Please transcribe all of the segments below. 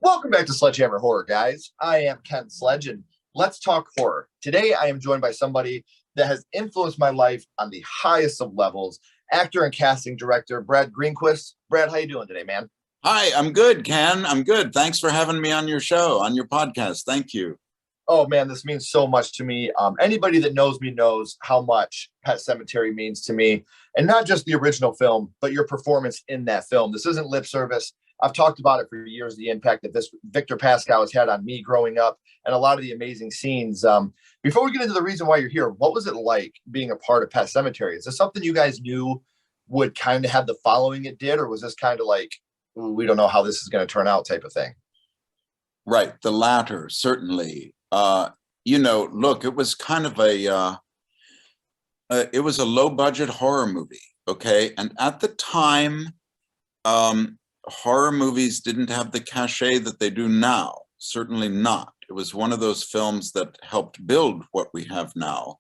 Welcome back to Sledgehammer Horror, guys. I am Ken Sledge, and let's talk horror. Today, I am joined by somebody that has influenced my life on the highest of levels, actor and casting director, Brad Greenquist. Brad, how you doing today, man? Hi, I'm good, Ken. I'm good. Thanks for having me on your show, on your podcast. Thank you. Oh, man, this means so much to me. Anybody that knows me knows how much Pet Sematary means to me, and not just the original film, but your performance in that film. This isn't lip service. I've talked about it for years, the impact that this Victor Pascal has had on me growing up and a lot of the amazing scenes. Before we get into the reason why you're here, what was it like being a part of Pet Sematary? Is this something you guys knew would kind of have the following it did, or was this kind of like, we don't know how this is going to turn out type of thing? Right, the latter, certainly. Look, it was kind of it was a low budget horror movie, okay? And at the time, horror movies didn't have the cachet that they do now. Certainly not. It was one of those films that helped build what we have now.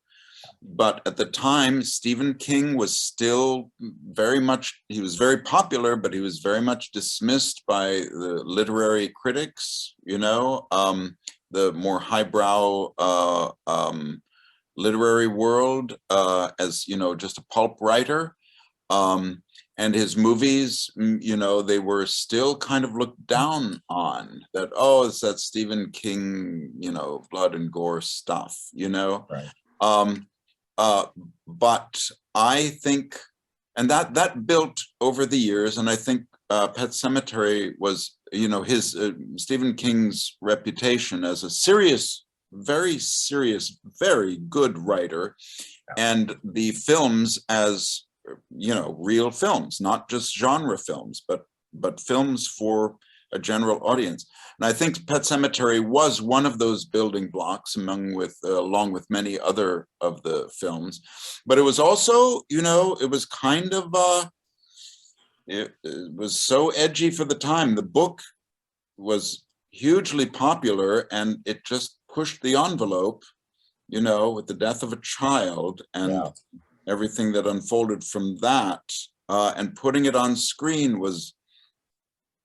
But at the time, Stephen King was still he was very popular, but he was very much dismissed by the literary critics, the more highbrow literary world as, just a pulp writer. And his movies, they were still kind of looked down on that. Oh, it's that Stephen King, blood and gore stuff, Right. But I think, and that built over the years, and I think Pet Sematary was, his Stephen King's reputation as a serious, very good writer, and the films as real films, not just genre films, but films for a general audience. And I think Pet Sematary was one of those building blocks along with many other of the films. But it was also, it was kind of, it was so edgy for the time. The book was hugely popular and it just pushed the envelope, with the death of a child and everything that unfolded from that, and putting it on screen was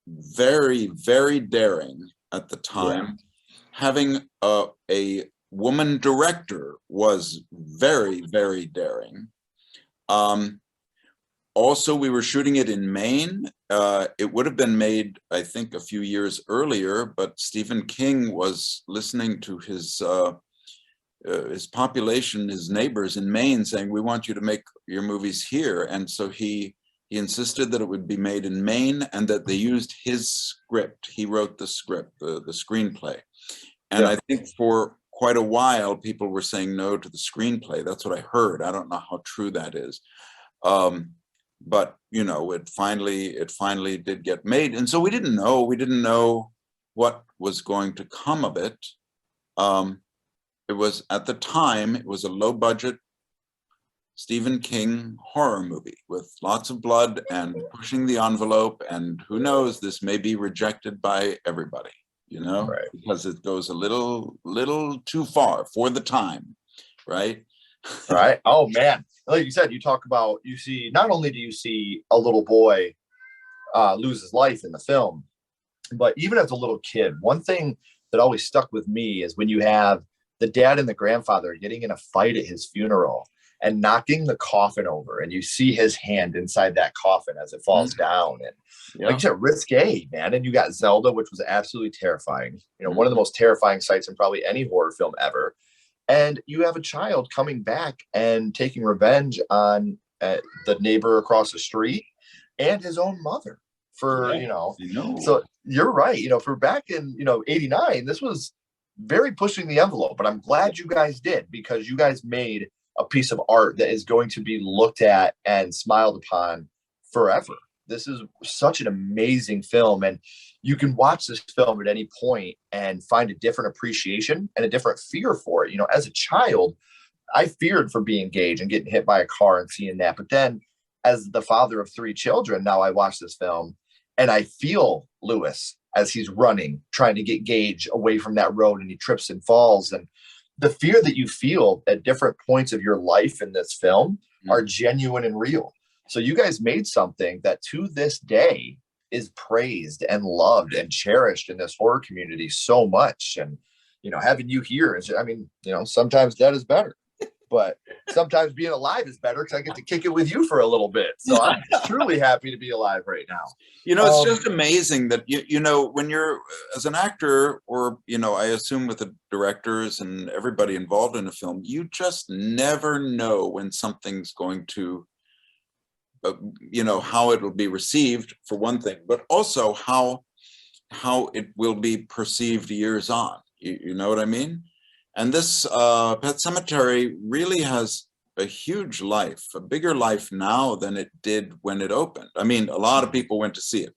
very, very daring at the time. Having a woman director was very, very daring. Also, we were shooting it in Maine. It would have been made, I think, a few years earlier, but Stephen King was listening to his population, his neighbors in Maine, saying, "We want you to make your movies here." And so he insisted that it would be made in Maine and that they used his script. He wrote the script, the screenplay. And I think for quite a while, people were saying no to the screenplay. That's what I heard. I don't know how true that is. But, it finally did get made. And so we didn't know what was going to come of it. It was, at the time, it was a low budget Stephen King horror movie with lots of blood and pushing the envelope, and who knows, this may be rejected by everybody, Right. because it goes a little too far for the time, right? Right. Oh, man. Like you said, not only do you see a little boy lose his life in the film, but even as a little kid, one thing that always stuck with me is when you have the dad and the grandfather getting in a fight at his funeral and knocking the coffin over, and you see his hand inside that coffin as it falls down. And like you said, risque, man. And you got Zelda, which was absolutely terrifying. One of the most terrifying sights in probably any horror film ever. And you have a child coming back and taking revenge on the neighbor across the street and his own mother for, So you're right. For back in, 89, this was very pushing the envelope, but I'm glad you guys did, because you guys made a piece of art that is going to be looked at and smiled upon forever. This is such an amazing film, and you can watch this film at any point and find a different appreciation and a different fear for it. As a child, I feared for being Gage and getting hit by a car and seeing that. But then as the father of 3 children, now I watch this film and I feel Lewis as he's running, trying to get Gage away from that road, and he trips and falls. And the fear that you feel at different points of your life in this film are genuine and real. So you guys made something that to this day is praised and loved and cherished in this horror community so much. And, having you here is, I mean, sometimes that is better, but sometimes being alive is better because I get to kick it with you for a little bit. So I'm truly happy to be alive right now. It's just amazing that, when you're as an actor, or, I assume with the directors and everybody involved in a film, you just never know when something's going to, how it will be received, for one thing, but also how it will be perceived years on. You know what I mean? And this Pet Sematary really has a huge life, a bigger life now than it did when it opened. I mean, a lot of people went to see it.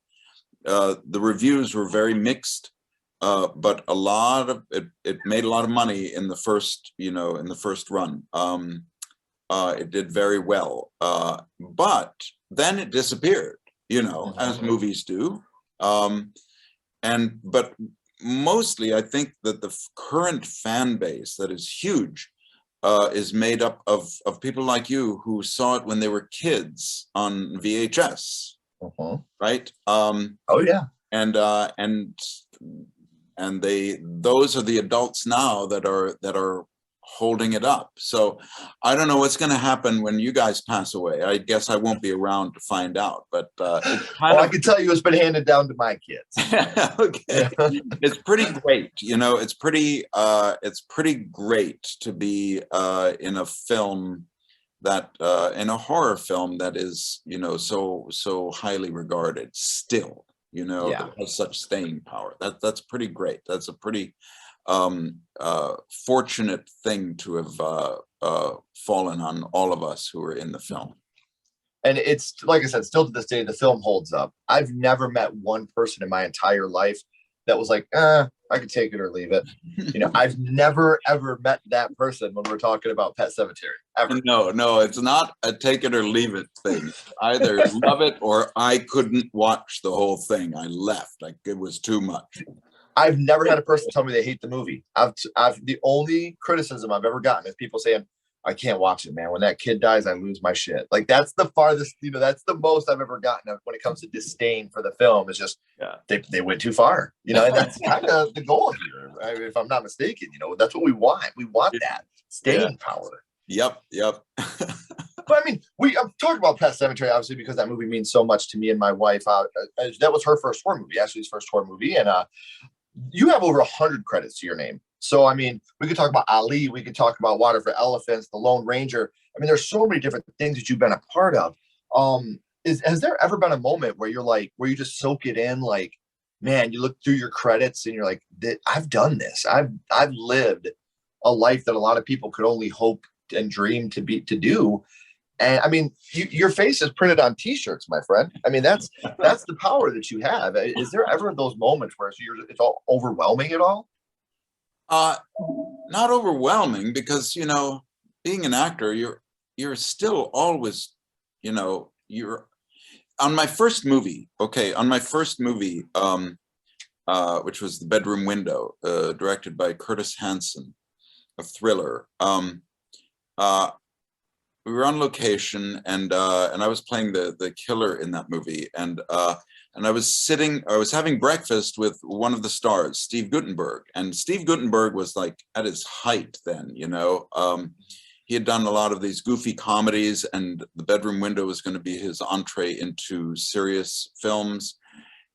The reviews were very mixed, but a lot of it made a lot of money in the first, run. It did very well, but then it disappeared, as movies do. But mostly, I think that the current fan base that is huge is made up of people like you who saw it when they were kids on VHS, right? Oh yeah, and those are the adults now that are holding it up. So I don't know what's going to happen when you guys pass away. I guess I won't be around to find out, but I can tell you it's been handed down to my kids. Okay. It's pretty great. It's pretty great to be in a film that in a horror film that is, so highly regarded still, that has such staying power. That's pretty great. That's a pretty fortunate thing to have fallen on all of us who are in the film. And it's, like I said, still to this day, the film holds up. I've never met one person in my entire life that was like, I could take it or leave it. I've never, ever met that person when we're talking about Pet Sematary, ever. No, it's not a take it or leave it thing. Either love it or I couldn't watch the whole thing. I left. Like, it was too much. I've never had a person tell me they hate the movie. I've the only criticism I've ever gotten is people saying, I can't watch it, man. When that kid dies, I lose my shit. Like, that's the farthest, that's the most I've ever gotten when it comes to disdain for the film. Is just they went too far, and that's kind of the goal here. If I'm not mistaken, that's what we want. We want that staying power. Yep. But I mean, I've talked about Pet Sematary obviously because that movie means so much to me and my wife. That was her first horror movie, Ashley's first horror movie, and you have over 100 credits to your name. So, I mean, we could talk about Ali. We could talk about Water for Elephants, The Lone Ranger. I mean, there's so many different things that you've been a part of. Has there ever been a moment where where you just soak it in? Like, man, you look through your credits and you're like, I've done this. I've lived a life that a lot of people could only hope and dream to do. And I mean, your face is printed on T-shirts, my friend. I mean, that's the power that you have. Is there ever those moments where it's all overwhelming at all? Not overwhelming, because being an actor, you're still always, you're on my first movie. Okay, on my first movie, which was The Bedroom Window, directed by Curtis Hanson, a thriller. We were on location, and I was playing the killer in that movie, and I was having breakfast with one of the stars, Steve Guttenberg, and Steve Guttenberg was like at his height then. He had done a lot of these goofy comedies, and The Bedroom Window was going to be his entree into serious films,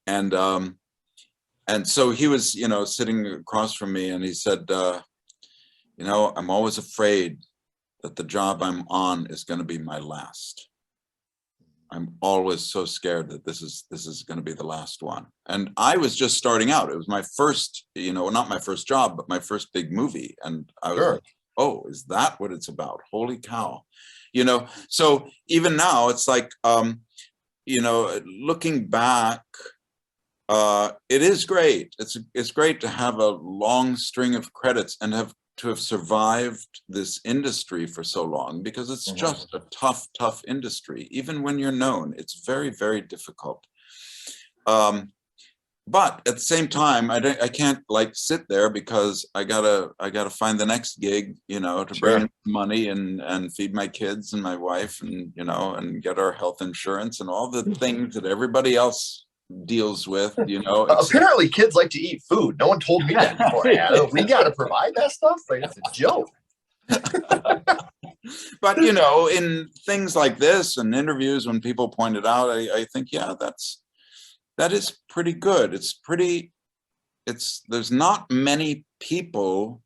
and so he was, sitting across from me, and he said, I'm always afraid that the job I'm on is going to be my last. I'm always so scared that this is going to be the last one. And I was just starting out. It was my first, not my first job, but my first big movie. And I was like, oh, is that what it's about? Holy cow. So even now it's like, looking back, it is great. It's great to have a long string of credits and to have survived this industry for so long, because it's just a tough industry. Even when you're known, it's very, very difficult. But at the same time, I can't like sit there, because I gotta find the next gig, to bring in money and feed my kids and my wife, and and get our health insurance and all the things that everybody else deals with, you know. Except, apparently kids like to eat food. No one told me that before. We got to provide that stuff. Like, it's a joke. but you know, in things like this and interviews, when people point it out, I think, yeah, that is pretty good. There's not many people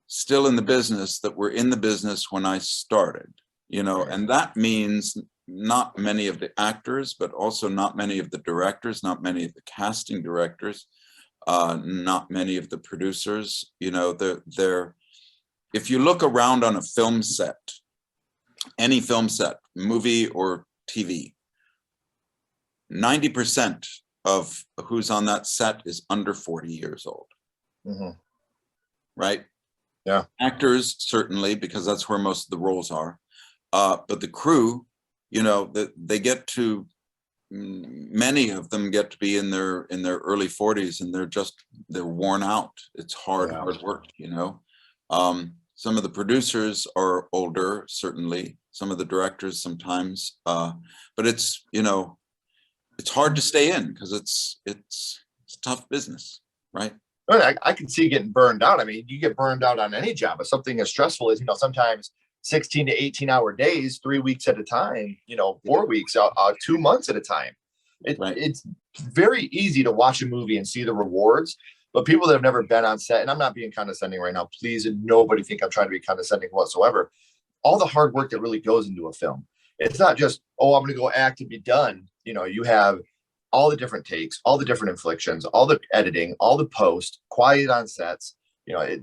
still in the business that were in the business when I started, you know, and that means not many of the actors, but also not many of the directors, not many of the casting directors, not many of the producers. You know, they're if you look around on a film set, any film set, movie or TV, 90% of who's on that set is under 40 years old. Mm-hmm. Right? Yeah. Actors, certainly, because that's where most of the roles are. But the crew, you know, they get to, many of them get to be in their early 40s, and they're worn out. It's hard work, you know. Some of the producers are older, certainly. Some of the directors sometimes, but it's, you know, it's hard to stay in because it's tough business, right? I can see getting burned out. I mean, you get burned out on any job, but something as stressful as, you know, sometimes 16 to 18-hour days, 3 weeks at a time, you know, 4 weeks, 2 months at a time. It's very easy to watch a movie and see the rewards, but people that have never been on set, and I'm not being condescending right now, please, and nobody think I'm trying to be condescending whatsoever. All the hard work that really goes into a film. It's not just, oh, I'm going to go act and be done. You know, you have all the different takes, all the different inflictions, all the editing, all the post, quiet on sets. You know,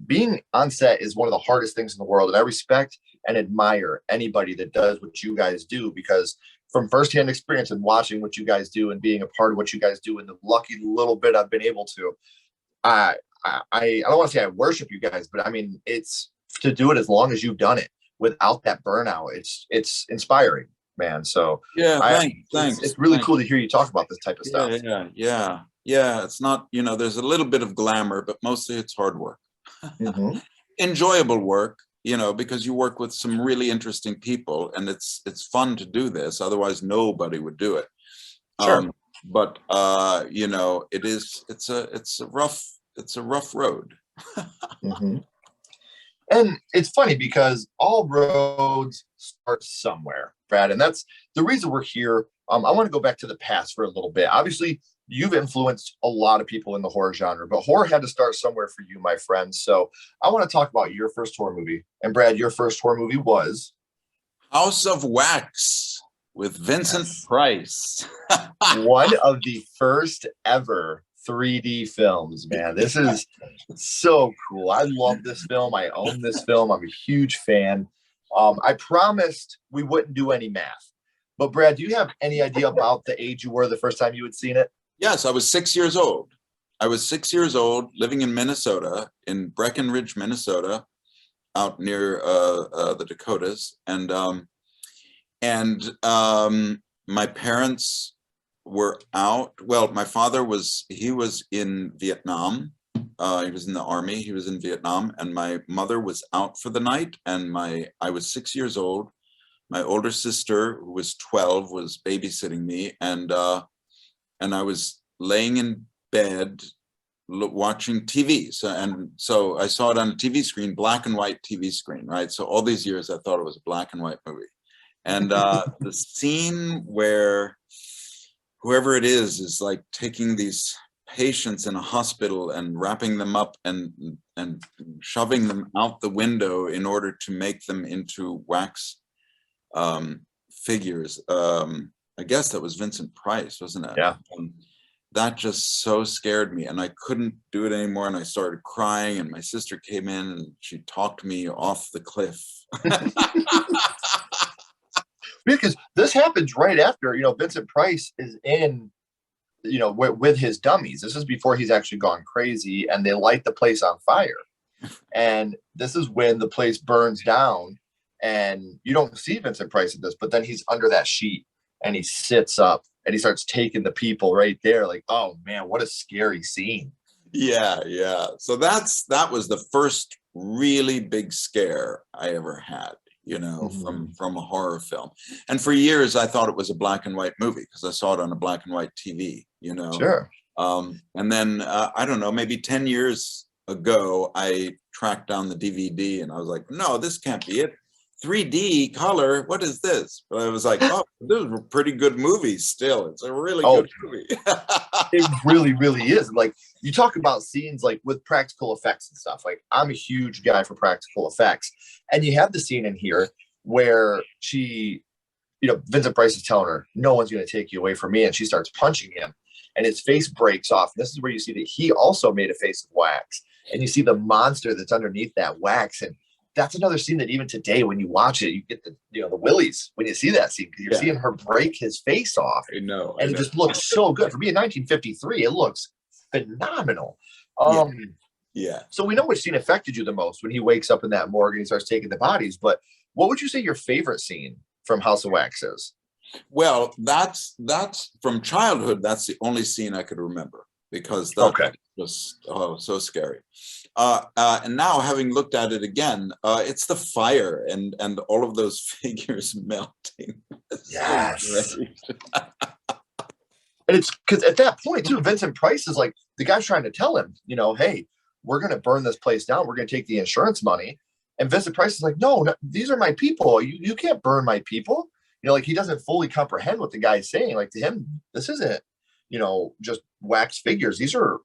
being on set is one of the hardest things in the world. And I respect and admire anybody that does what you guys do, because from firsthand experience and watching what you guys do and being a part of what you guys do, and the lucky little bit I've been able to, I don't want to say I worship you guys, but I mean, it's to do it as long as you've done it without that burnout. It's inspiring, man. So yeah, thanks. It's really cool to hear you talk about this type of stuff. Yeah. It's not, you know, there's a little bit of glamour, but mostly it's hard work. Mm-hmm. Enjoyable work, you know, because you work with some really interesting people, and it's fun to do this. Otherwise, nobody would do it. Sure. But you know, it's a rough road. Mm-hmm. And it's funny because all roads start somewhere, Brad, and that's the reason we're here. I want to go back to the past for a little bit. Obviously, you've influenced a lot of people in the horror genre, but horror had to start somewhere for you, my friend. So I want to talk about your first horror movie. And Brad, your first horror movie was House of Wax with Vincent Price. one of the first ever 3D films, man. This is so cool. I love this film. I own this film. I'm a huge fan. I promised we wouldn't do any math, but Brad, do you have any idea about the age you were the first time you had seen it? Yes, I was 6 years old. I was 6 years old, living in Minnesota, in Breckenridge, Minnesota, out near the Dakotas, and my parents were out. Well, my father was in Vietnam. He was in the army. He was in Vietnam, and my mother was out for the night. And I was 6 years old. My older sister, who was 12, was babysitting me, and I was laying in bed watching TV. So I saw it on a TV screen, black and white TV screen, right? So all these years I thought it was a black and white movie. And the scene where whoever it is like taking these patients in a hospital and wrapping them up and shoving them out the window in order to make them into wax figures. I guess that was Vincent Price, wasn't it? Yeah. That just so scared me, and I couldn't do it anymore, and I started crying, and my sister came in and she talked me off the cliff. Because this happens right after, you know, Vincent Price is in, you know, with his dummies. This is before he's actually gone crazy, and they light the place on fire. And this is when the place burns down, and you don't see Vincent Price in this, but then he's under that sheet and he sits up and he starts taking the people right there. Like, oh man, what a scary scene. Yeah. So that was the first really big scare I ever had, you know, Mhm. from a horror film. And for years, I thought it was a black and white movie because I saw it on a black and white TV, you know. Sure. And then I don't know, maybe 10 years ago, I tracked down the DVD and I was like, no, this can't be it. 3D color, what is this? But I was like, oh, this is a pretty good movie still. It's a really Oh, good movie. it really, really is. Like you talk about scenes like with practical effects and stuff. Like I'm a huge guy for practical effects. And you have the scene in here where she, Vincent Price is telling her, no one's going to take you away from me. And she starts punching him and his face breaks off. And this is where you see that he also made a face of wax. And you see the monster that's underneath that wax. And that's another scene that even today, when you watch it, you get the willies when you see that scene because you're Yeah. seeing her break his face off. I know. And it just looks so good. For me in 1953, it looks phenomenal. Yeah. Yeah. So we know which scene affected you the most when he wakes up in that morgue and he starts taking the bodies. But what would you say your favorite scene from House of Wax is? Well, that's from childhood. That's the only scene I could remember because that Okay. was so scary. And now, having looked at it again, it's the fire and all of those figures melting. It's Yes. so great. And it's because at that point, too, Vincent Price is like, the guy's trying to tell him, hey, we're going to burn this place down. We're going to take the insurance money. And Vincent Price is like, no, these are my people. You can't burn my people. Like he doesn't fully comprehend what the guy's saying. Like to him, this isn't, just wax figures. These are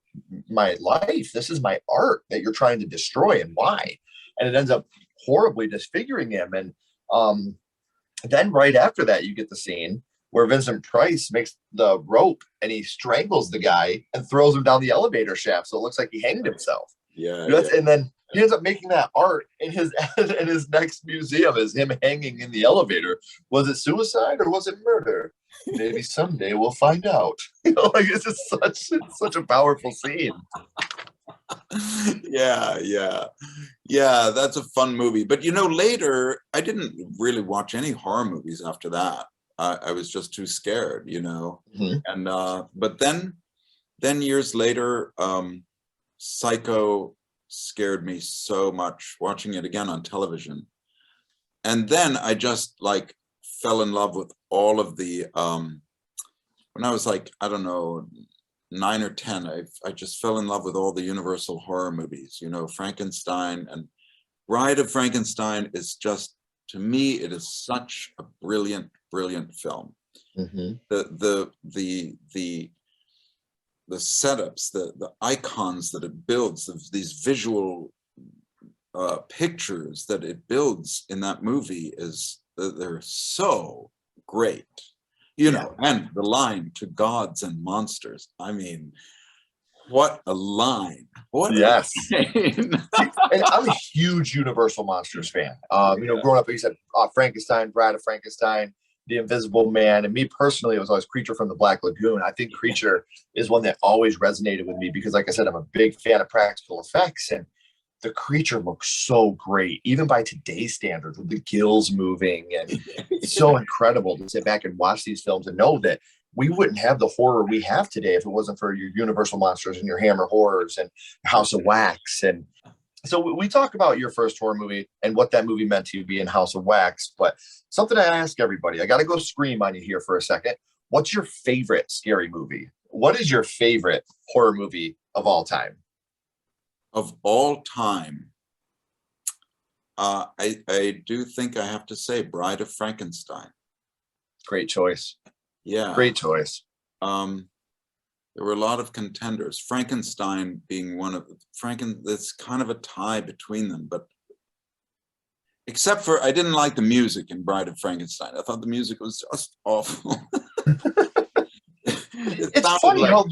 my life. This is my art that you're trying to destroy and why. And it ends up horribly disfiguring him. And then right after that, you get the scene where Vincent Price makes the rope and he strangles the guy and throws him down the elevator shaft. So it looks like he hanged himself. Yeah. And then he ends up making that art in his next museum is him hanging in the elevator. Was it suicide or was it murder? Maybe someday we'll find out. It's just such a powerful scene. Yeah, that's a fun movie. But later I didn't really watch any horror movies after that. I was just too scared, Mm-hmm. And but then years later, Psycho scared me so much watching it again on television. And then I just like fell in love with all of the when I was like, I don't know, 9 or 10, I just fell in love with all the Universal horror movies, Frankenstein and Bride of Frankenstein is just, to me, it is such a brilliant film. Mm-hmm. The setups, the icons that it builds, these visual pictures that it builds in that movie they're so great. And the line "to gods and monsters." I mean, what a line! What yes. A line. And I'm a huge Universal Monsters fan. Growing up, you said Frankenstein, Bride of Frankenstein, The Invisible Man, and me personally, it was always Creature from the Black Lagoon. I think Creature is one that always resonated with me because, like I said, I'm a big fan of practical effects, and the creature looks so great, even by today's standards, with the gills moving, and it's so incredible to sit back and watch these films and know that we wouldn't have the horror we have today if it wasn't for your Universal Monsters and your Hammer Horrors and House of Wax. And so we talk about your first horror movie and what that movie meant to you being House of Wax, but something I ask everybody, I got to go scream on you here for a second. What's your favorite scary movie? What is your favorite horror movie of all time? Of all time, I do think I have to say Bride of Frankenstein. Great choice. Yeah. Great choice. There were a lot of contenders. Frankenstein being one of that's kind of a tie between them, but except for I didn't like the music in Bride of Frankenstein. I thought the music was just awful. It's funny how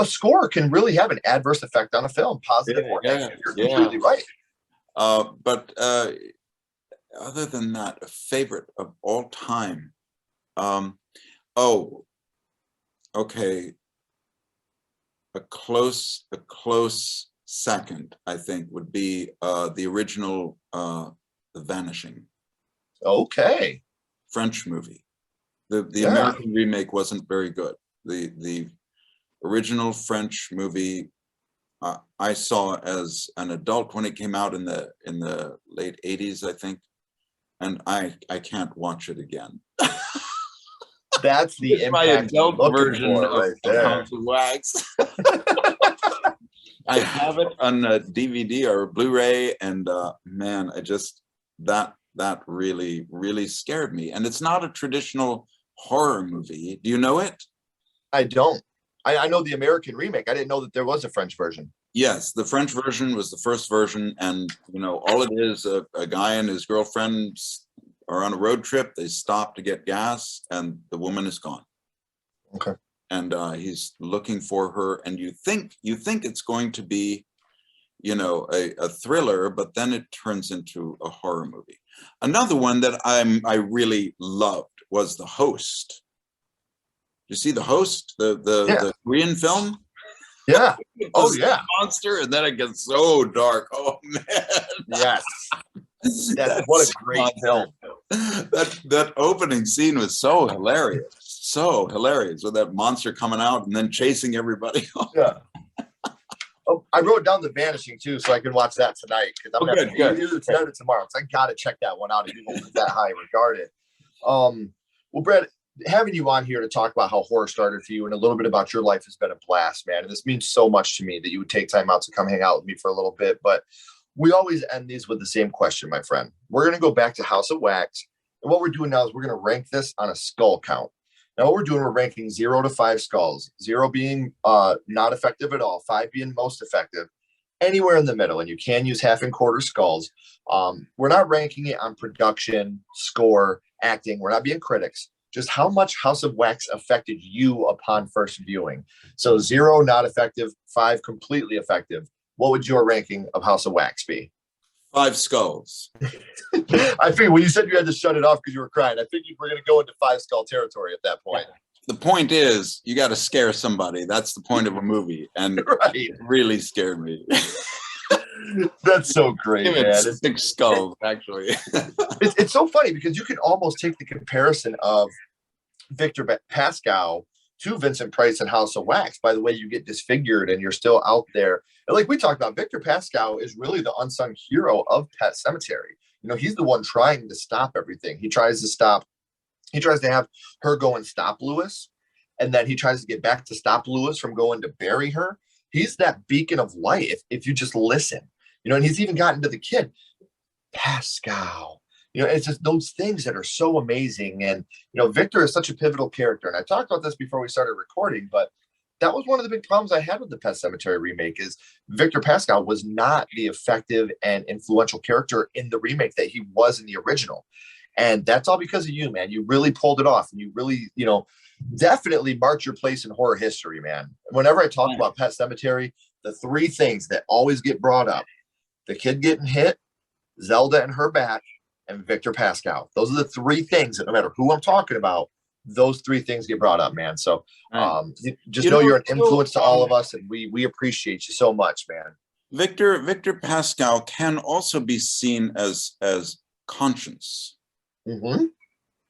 a score can really have an adverse effect on a film, positive or negative. You're completely right. But other than that, a favorite of all time. Okay. A close second, I think, would be the original The Vanishing. Okay. French movie. The American remake wasn't very good. The original French movie I saw as an adult when it came out in the late 80s, I think. and I can't watch it again. That's the It's my impact you're adult looking version for of, right of there. House of Wax. I have it on a DVD or a Blu-ray, and man, I just that really scared me. And it's not a traditional horror movie. Do you know it? I don't. I know the American remake. I didn't know that there was a French version. Yes, the French version was the first version, and all it is, a guy and his girlfriend are on a road trip. They stop to get gas, and the woman is gone. Okay. And he's looking for her, and you think it's going to be, a thriller, but then it turns into a horror movie. Another one that I really loved was The Host. You see The Host, the Korean film? Yeah. Oh yeah. Monster, and then it gets so dark. Oh man. Yes. What a great film. That opening scene was so hilarious. So hilarious with that monster coming out and then chasing everybody. Yeah. Oh, I wrote down The Vanishing too, so I can watch that tonight because I'm either tonight or tomorrow. So I gotta check that one out if you hold it that high regarded. Well, Brad, having you on here to talk about how horror started for you and a little bit about your life has been a blast, man. And this means so much to me that you would take time out to come hang out with me for a little bit. But we always end these with the same question, my friend. We're going to go back to House of Wax. And what we're doing now is we're going to rank this on a skull count. Now, what we're doing, we're ranking 0 to 5 skulls, 0 being not effective at all, 5 being most effective, anywhere in the middle. And you can use half and quarter skulls. We're not ranking it on production, score, acting. We're not being critics. Just how much House of Wax affected you upon first viewing. So 0, not effective, 5, completely effective. What would your ranking of House of Wax be? 5 skulls. I figured when you said you had to shut it off because you were crying, I figured we're going to go into 5 skull territory at that point. The point is, you got to scare somebody. That's the point of a movie. And it really scared me. That's so great, man. It's 6 skulls, actually. It's so funny because you can almost take the comparison of Victor Pascal to Vincent Price in House of Wax by the way you get disfigured and you're still out there. And like we talked about, Victor Pascal is really the unsung hero of Pet Sematary. He's the one trying to stop everything. He tries to have her go and stop Lewis, and then he tries to get back to stop Lewis from going to bury her. He's that beacon of light if you just listen. And he's even gotten to the kid, Pascal. It's just those things that are so amazing. And, Victor is such a pivotal character. And I talked about this before we started recording, but that was one of the big problems I had with the Pet Sematary remake is Victor Pascal was not the effective and influential character in the remake that he was in the original. And that's all because of you, man. You really pulled it off and you really, definitely marked your place in horror history, man. Whenever I talk about Pet Sematary, the 3 things that always get brought up, the kid getting hit, Zelda and her bat, and Victor Pascal. Those are the 3 things that no matter who I'm talking about, those 3 things get brought up, man. So just know you're an influence to all of us, and we appreciate you so much, man. Victor Pascal can also be seen as conscience. Mm-hmm.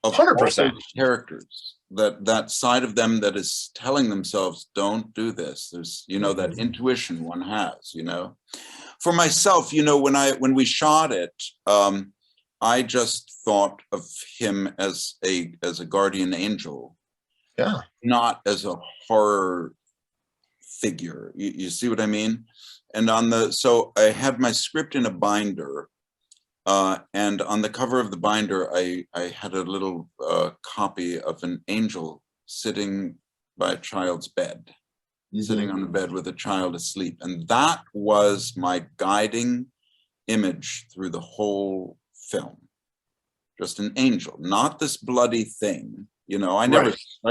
100% characters. That side of them that is telling themselves, don't do this. There's, that intuition one has, For myself, when we shot it, I just thought of him as a guardian angel, not as a horror figure. You see what I mean? And so I had my script in a binder, and on the cover of the binder, I had a little copy of an angel sitting by a child's bed, sitting on a bed with a child asleep, and that was my guiding image through the whole film. Just an angel, not this bloody thing. I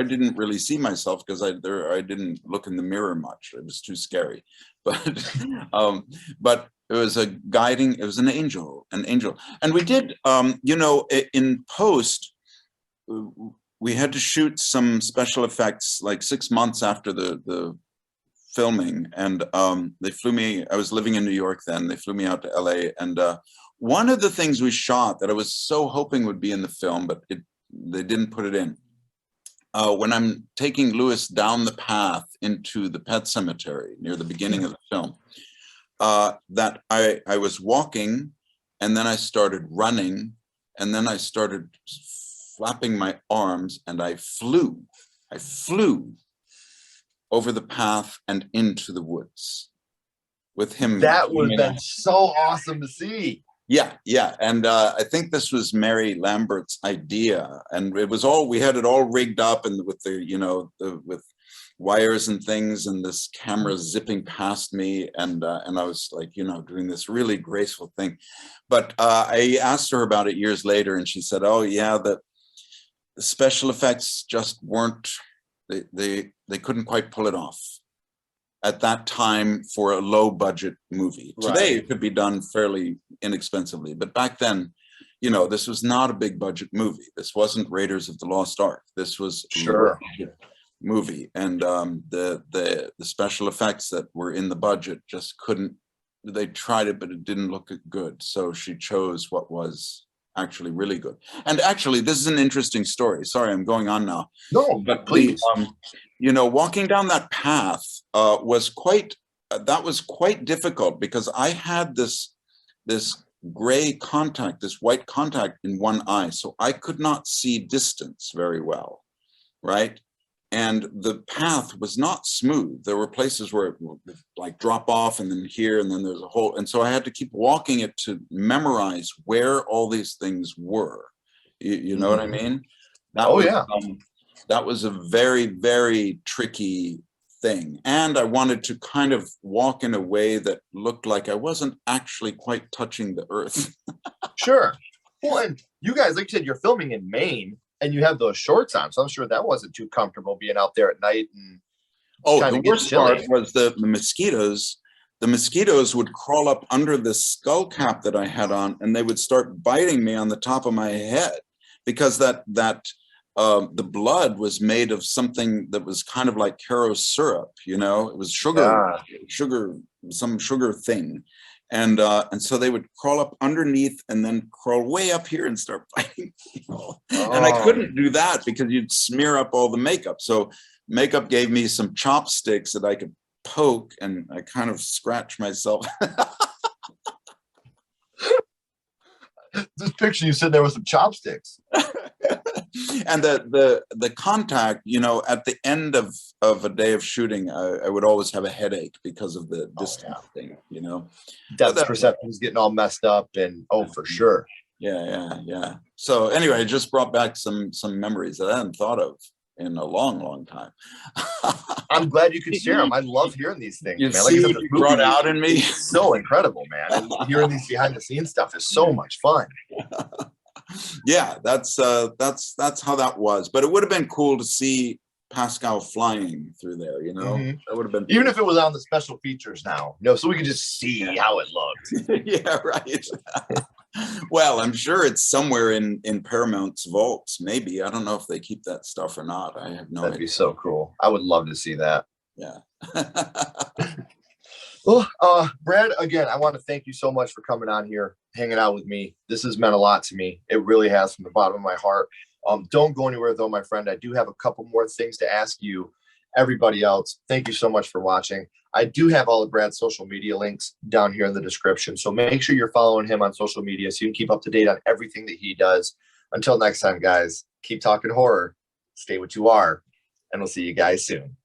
didn't really see myself because I didn't look in the mirror much. It was too scary. But it was it was an angel. And we did, in post, we had to shoot some special effects like 6 months after the filming, and they flew me. I was living in New York then. They flew me out to LA, and one of the things we shot that I was so hoping would be in the film, but they didn't put it in. When I'm taking Lewis down the path into the Pet Sematary near the beginning of the film, that I was walking, and then I started running, And then I started flapping my arms and I flew over the path and into the woods with him. That would have been so awesome to see. Yeah, yeah. And I think this was Mary Lambert's idea. And it was all, we had it all rigged up and with the, you know, with wires and things, and this camera zipping past me. And I was like, you know, doing this really graceful thing. But I asked her about it years later and she said, oh yeah, the special effects just weren't, they couldn't quite pull it off at that time for a low budget movie. Right. Today it could be done fairly inexpensively, but back then, you know, this was not a big budget movie. This wasn't Raiders of the Lost Ark. This was sure a movie, and the special effects that were in the budget just couldn't. They tried it, but it didn't look good. So she chose what was actually really good. And actually, this is an interesting story. Sorry, I'm going on now. No, but please. You know, walking down that path was quite difficult because I had this gray contact, this white contact in one eye, so I could not see distance very well, right? And the path was not smooth. There were places where it would like drop off and then here, and then there's a hole. And so I had to keep walking it to memorize where all these things were. You know what I mean? That was a very, very tricky thing. And I wanted to kind of walk in a way that looked like I wasn't actually quite touching the earth. Sure. Well, and you guys, like you said, you're filming in Maine and you have those shorts on. So I'm sure that wasn't too comfortable being out there at night. And the worst part was the mosquitoes. The mosquitoes would crawl up under the skull cap that I had on, and they would start biting me on the top of my head because the blood was made of something that was kind of like Caro syrup, you know, it was sugar, some sugar thing. And so they would crawl up underneath and then crawl way up here and start biting people. And I couldn't do that because you'd smear up all the makeup. So makeup gave me some chopsticks that I could poke, and I kind of scratched myself. This picture, you said there was some chopsticks. And the contact, you know, at the end of a day of shooting, I would always have a headache because of the distance thing, you know. Depth perception is getting all messed up, and for sure. Yeah. So anyway, it just brought back some memories that I hadn't thought of in a long time. I'm glad you could share them. I love hearing these things. You man. see what you brought out in me? It's so incredible, man. And hearing these behind the scenes stuff is so much fun. Yeah, that's how that was. But it would have been cool to see Pascal flying through there, you know. That would have been even if it was on the special features now, so we could just see how it looked. Yeah, right. Well, I'm sure it's somewhere in Paramount's vaults. Maybe, I don't know if they keep that stuff or not. I have no idea. That'd be so cool. I would love to see that. Yeah. Well, Brad, again, I want to thank you so much for coming on here, hanging out with me. This has meant a lot to me. It really has, from the bottom of my heart. Don't go anywhere though, my friend. I do have a couple more things to ask you. Everybody else, thank you so much for watching. I do have all of Brad's social media links down here in the description. So make sure you're following him on social media so you can keep up to date on everything that he does. Until next time, guys, keep talking horror, stay what you are, and we'll see you guys soon.